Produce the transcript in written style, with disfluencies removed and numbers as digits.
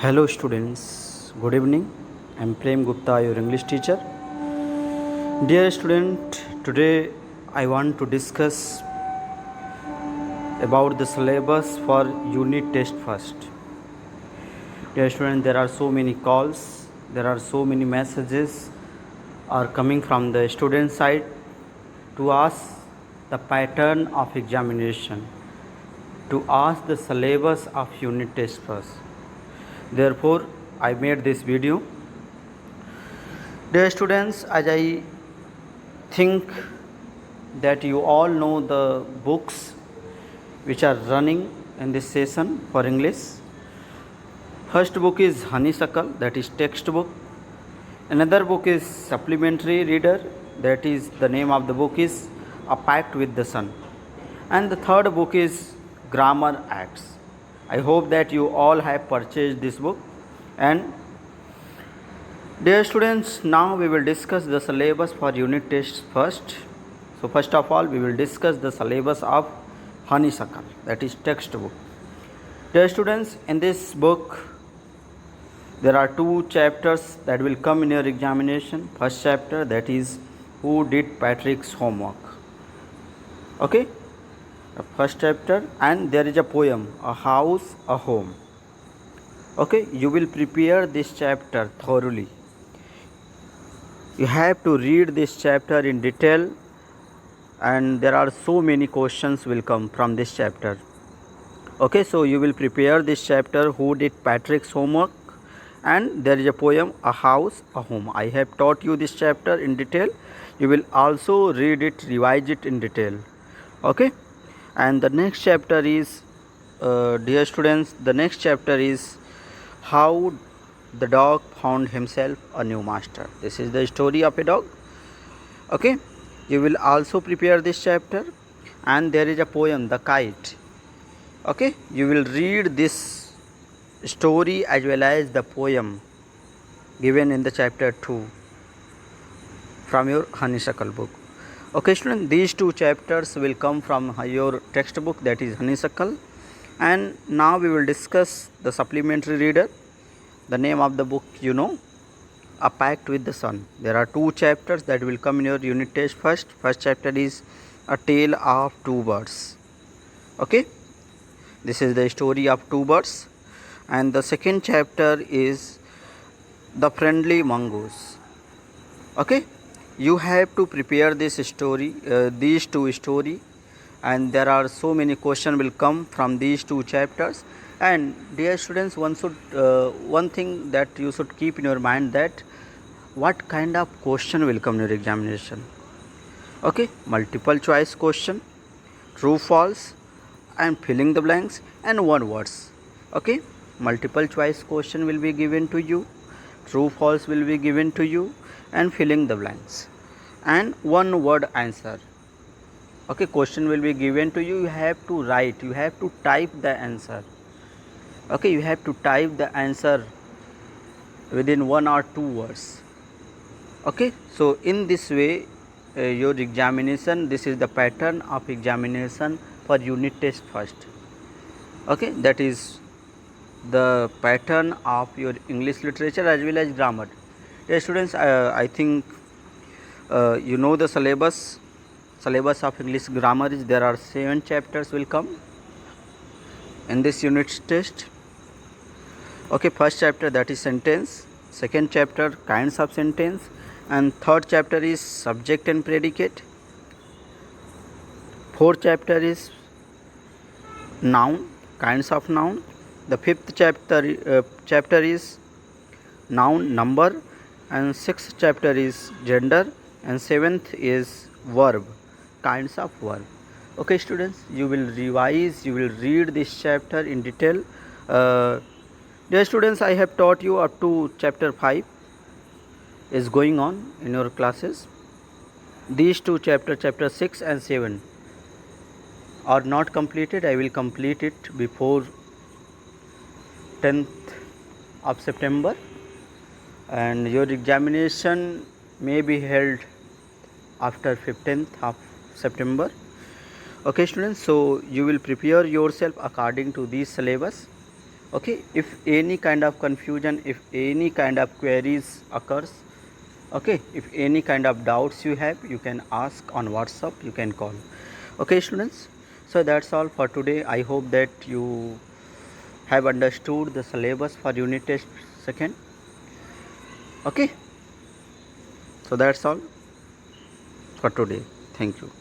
Hello students, good evening. I am Prem Gupta, your English teacher. Dear student, today I want to discuss about the syllabus for unit test first. Dear student, there are so many calls, there are so many messages are coming from the student side to ask the pattern of examination, to ask the syllabus of unit test first. Therefore, I made this video. Dear students, as I think that you all know the books which are running in this session for English. First book is Honeysuckle, that is textbook. Another book is Supplementary Reader, that is the name of the book is A Pact with the Sun. And the third book is Grammar Acts. I hope that you all have purchased this book. And dear students, now we will discuss the syllabus for unit tests first. So first of all, we will discuss the syllabus of Honeysuckle, that is textbook. Dear students, in this book, there are two chapters that will come in your examination. First chapter, that is Who Did Patrick's Homework? Okay, the first chapter, and there is a poem, A House, a Home. Okay, you will prepare this chapter thoroughly. You have to read this chapter in detail, and there are so many questions will come from this chapter. Okay, so you will prepare this chapter, Who Did Patrick's Homework? And there is a poem, A House, a Home. I have taught you this chapter in detail. You will also read it, revise it in detail. Okay, and the next chapter is, dear students, the next chapter is How the Dog Found Himself a New Master. This is the story of a dog. Okay, you will also prepare this chapter, and there is a poem, The Kite. Okay, you will read this story as well as the poem given in the chapter 2 from your Honeysuckle book. Okay students, these two chapters will come from your textbook, that is Honeysuckle. And now we will discuss the supplementary reader. The name of the book you know, A Pact with the Sun. There are two chapters that will come in your unit test first. First chapter is A Tale of Two Birds. Okay, this is the story of two birds. And the second chapter is The Friendly Mongoose. Okay, you have to prepare this story, these two story, and there are so many questions will come from these two chapters. And dear students, one thing that you should keep in your mind, that what kind of question will come in your examination. Okay, multiple choice question, true false, and filling the blanks, and one words. Okay, multiple choice question will be given to you, true false will be given to you, and filling the blanks, and one word answer. Okay, question will be given to you, you have to write, you have to type the answer. Okay, you have to type the answer within 1 or 2 words. Okay, so in this way your examination, this is the pattern of examination for unit test first. Okay, that is the pattern of your English literature as well as grammar. Dear students, I think you know the syllabus of English grammar is, there are 7 chapters will come in this unit test. Okay, first chapter, that is sentence. Second chapter, kinds of sentence. And third chapter is subject and predicate. Fourth chapter is noun, kinds of noun. The fifth chapter is noun, number. And sixth chapter is gender. And seventh is verb, kinds of verb. Okay students, you will revise, you will read this chapter in detail. Dear students, I have taught you up to chapter 5 is going on in your classes. These two chapters, chapter 6 and 7 are not completed. I will complete it before 10th of September, and your examination may be held after 15th of September. Okay students, so you will prepare yourself according to this syllabus. Okay, if any kind of confusion, if any kind of queries occurs, okay, if any kind of doubts you have, you can ask on WhatsApp, you can call. Okay students, so that's all for today. I hope that you have understood the syllabus for unit test second. Okay, so that's all for today. Thank you.